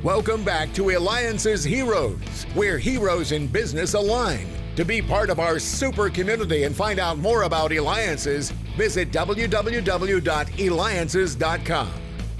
Welcome back to Eliances Heroes, where heroes in business align. To be part of our super community and find out more about Eliances, visit www.Eliances.com.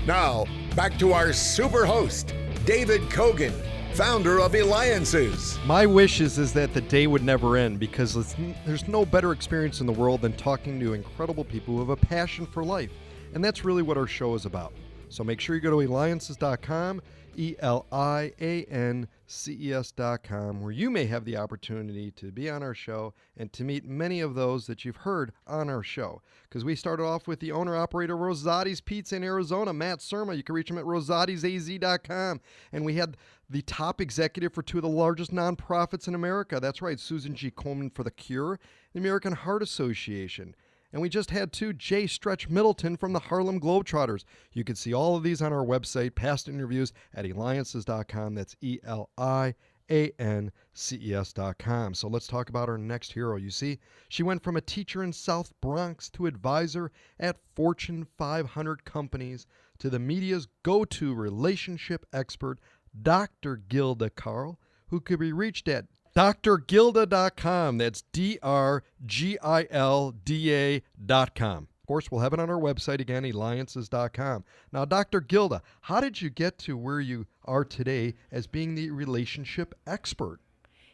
Now, back to our super host, David Kogan, founder of Eliances. My wish is that the day would never end, because there's no better experience in the world than talking to incredible people who have a passion for life. And that's really what our show is about. So make sure you go to Eliances.com, Eliances.com, where you may have the opportunity to be on our show and to meet many of those that you've heard on our show. Because we started off with the owner-operator Rosati's Pizza in Arizona, Matt Surma. You can reach him at rosatisaz.com. And we had the top executive for two of the largest nonprofits in America. That's right, Susan G. Komen for The Cure, the American Heart Association. And we just had Jay Stretch Middleton from the Harlem Globetrotters. You can see all of these on our website, past interviews at Eliances.com. That's Eliances.com. So let's talk about our next hero. You see, she went from a teacher in South Bronx to advisor at Fortune 500 companies to the media's go-to relationship expert, Dr. Gilda Carle, who could be reached at drgilda.com. That's drgilda.com. Of course, we'll have it on our website again, Eliances.com. Now, Dr. Gilda, how did you get to where you are today as being the relationship expert?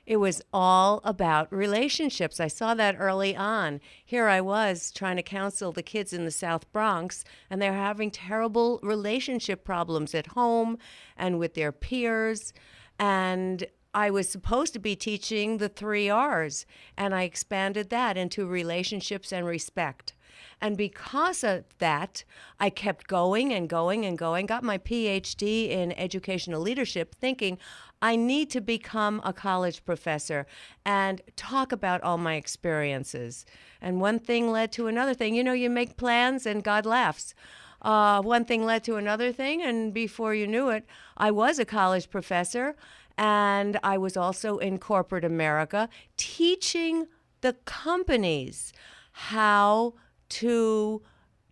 It was all about relationships. I saw that early on. Here I was trying to counsel the kids in the South Bronx, and they're having terrible relationship problems at home and with their peers. And I was supposed to be teaching the 3 R's, and I expanded that into relationships and respect. And because of that, I kept going and going and going, got my PhD in educational leadership, thinking I need to become a college professor and talk about all my experiences. And one thing led to another thing. You know, you make plans and God laughs. One thing led to another thing, and before you knew it, I was a college professor. And I was also in corporate America teaching the companies how to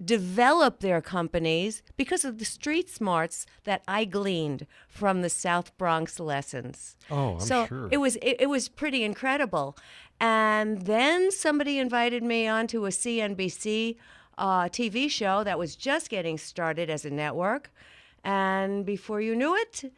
develop their companies because of the street smarts that I gleaned from the South Bronx lessons. Oh, I'm so sure. It was pretty incredible. And then somebody invited me onto a CNBC TV show that was just getting started as a network. And before you knew it,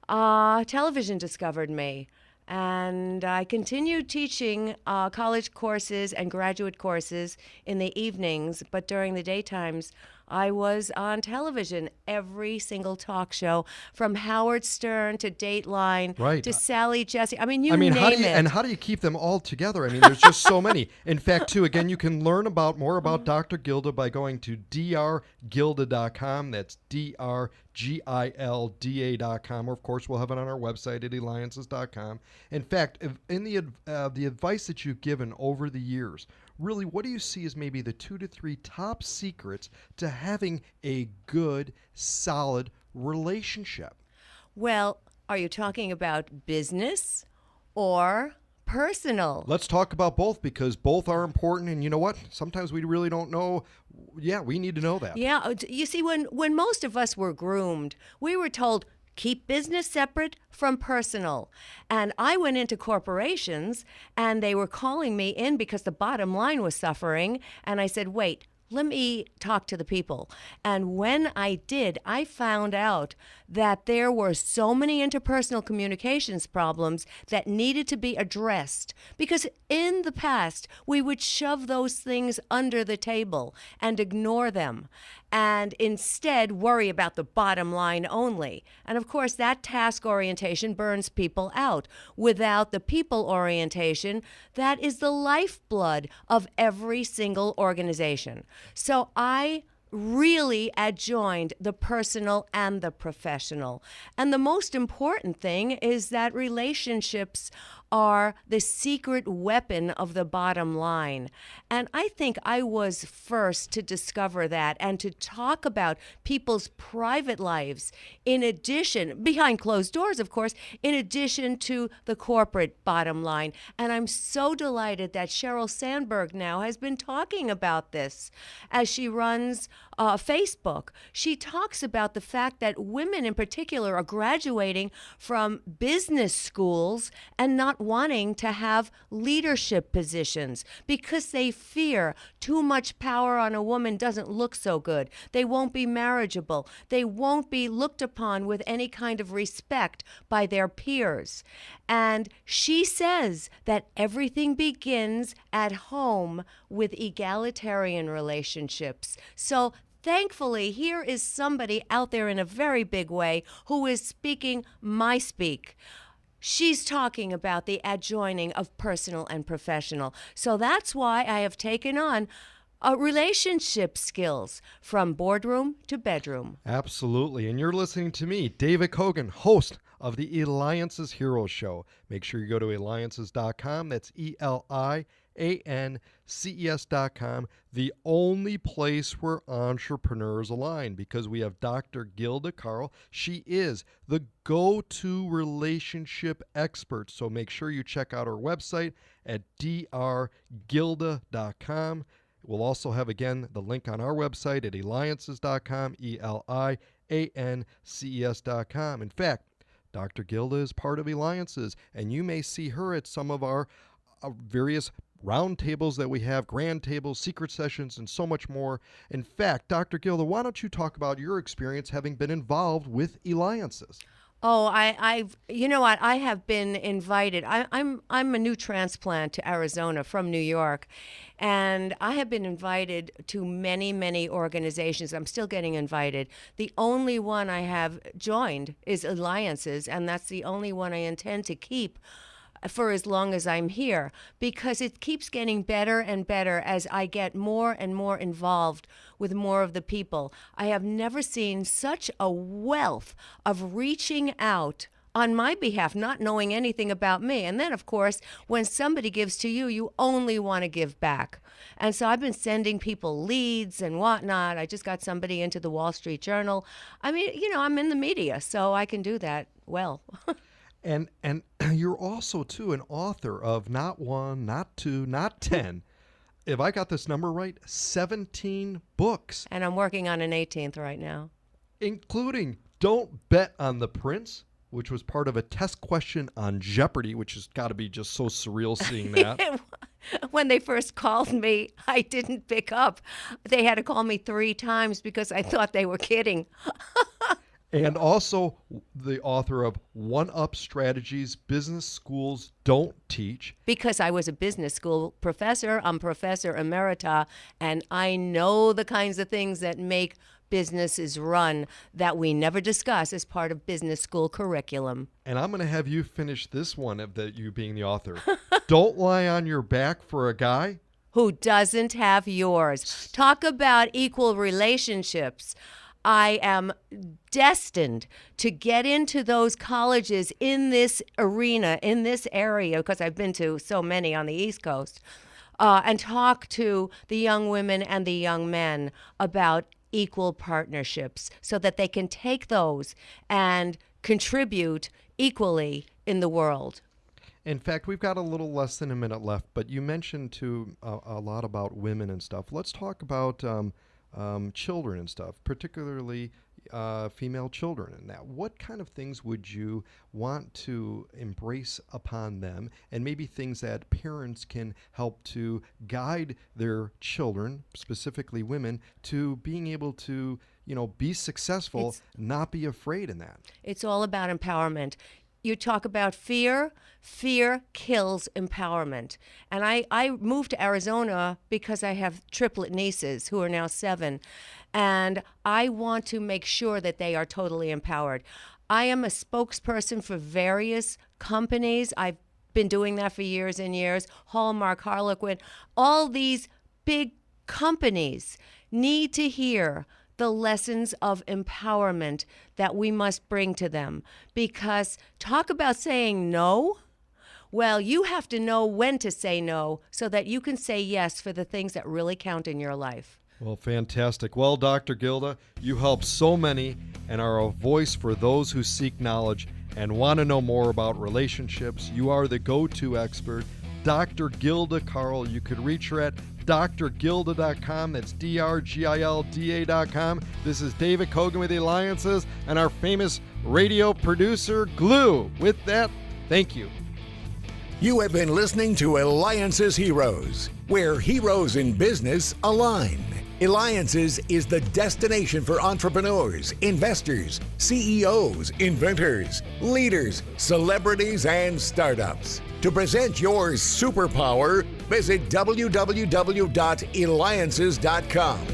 television discovered me, and I continued teaching college courses and graduate courses in the evenings, but during the daytimes, I was on television, every single talk show, from Howard Stern to Dateline, right, to Sally Jesse. I mean, name it. And how do you keep them all together? I mean, there's just so many. In fact, again, you can learn more about Dr. Gilda by going to drgilda.com. That's drgilda.com. Or, of course, we'll have it on our website at Eliances.com. In fact, in the advice that you've given over the years, really, what do you see as maybe the 2 to 3 top secrets to having a good, solid relationship? Well, are you talking about business or personal? Let's talk about both, because both are important. And you know what? Sometimes we really don't know. Yeah, we need to know that. Yeah. You see, when most of us were groomed, we were told, keep business separate from personal. And I went into corporations, and they were calling me in because the bottom line was suffering. And I said, wait, let me talk to the people. And when I did, I found out that there were so many interpersonal communications problems that needed to be addressed. Because in the past, we would shove those things under the table and ignore them, and instead worry about the bottom line only. And of course, that task orientation burns people out. Without the people orientation, that is the lifeblood of every single organization. So I really adjoined the personal and the professional. And the most important thing is that relationships are the secret weapon of the bottom line. And I think I was first to discover that and to talk about people's private lives in addition, behind closed doors, of course, in addition to the corporate bottom line. And I'm so delighted that Sheryl Sandberg now has been talking about this as she runs Facebook. She talks about the fact that women in particular are graduating from business schools and not wanting to have leadership positions because they fear too much power on a woman doesn't look so good. They won't be marriageable. They won't be looked upon with any kind of respect by their peers. And she says that everything begins at home with egalitarian relationships. So thankfully, here is somebody out there in a very big way who is speaking my speak. She's talking about the adjoining of personal and professional. So that's why I have taken on relationship skills from boardroom to bedroom. Absolutely. And you're listening to me, David Kogan, host of the Eliances Heroes Show. Make sure you go to Eliances.com. That's Eliances.com, the only place where entrepreneurs align, because we have Dr. Gilda Carle. She is the go-to relationship expert. So make sure you check out her website at drgilda.com. We'll also have, again, the link on our website at Eliances.com, Eliances.com. In fact, Dr. Gilda is part of Eliances, and you may see her at some of our various round tables that we have, grand tables, secret sessions, and so much more. In fact, Dr. Gilda, why don't you talk about your experience having been involved with Eliances? Oh, I've you know what? I have been invited. I'm a new transplant to Arizona from New York, and I have been invited to many organizations. I'm still getting invited. The only one I have joined is Eliances, and that's the only one I intend to keep for as long as I'm here, because it keeps getting better and better as I get more and more involved with more of the people. I have never seen such a wealth of reaching out on my behalf, not knowing anything about me. And then, of course, when somebody gives to you, you only want to give back. And so I've been sending people leads and whatnot. I just got somebody into the Wall Street Journal. I mean, I'm in the media, so I can do that well. And you're also, too, an author of not one, not two, not 10. If I got this number right, 17 books. And I'm working on an 18th right now. Including Don't Bet on the Prince, which was part of a test question on Jeopardy, which has got to be just so surreal seeing that. When they first called me, I didn't pick up. They had to call me 3 times because I thought they were kidding. And also the author of One-Up Strategies Business Schools Don't Teach. Because I was a business school professor, I'm Professor Emerita, and I know the kinds of things that make businesses run that we never discuss as part of business school curriculum. And I'm going to have you finish this one of you being the author. Don't lie on your back for a guy who doesn't have yours. Talk about equal relationships. I am destined to get into those colleges in this arena, in this area, because I've been to so many on the East Coast, and talk to the young women and the young men about equal partnerships so that they can take those and contribute equally in the world. In fact, we've got a little less than a minute left, but you mentioned too a lot about women and stuff. Let's talk about children and stuff, particularly female children and that. What kind of things would you want to embrace upon them, and maybe things that parents can help to guide their children, specifically women, to being able to, be successful, not be afraid in that? It's all about empowerment. You talk about fear. Fear kills empowerment. And I moved to Arizona because I have triplet nieces who are now 7. And I want to make sure that they are totally empowered. I am a spokesperson for various companies. I've been doing that for years and years. Hallmark, Harlequin, all these big companies need to hear the lessons of empowerment that we must bring to them. Because talk about saying no. Well, you have to know when to say no so that you can say yes for the things that really count in your life. Well, fantastic. Well, Dr. Gilda, you help so many and are a voice for those who seek knowledge and want to know more about relationships. You are the go-to expert. Dr. Gilda Carle, you could reach her at drgilda.com. That's drgilda.com. This is David Kogan with the Eliances and our famous radio producer, Glue. With that, thank you. You have been listening to Eliances Heroes, where heroes in business align. Eliances is the destination for entrepreneurs, investors, CEOs, inventors, leaders, celebrities, and startups. To present your superpower, visit www.eliances.com.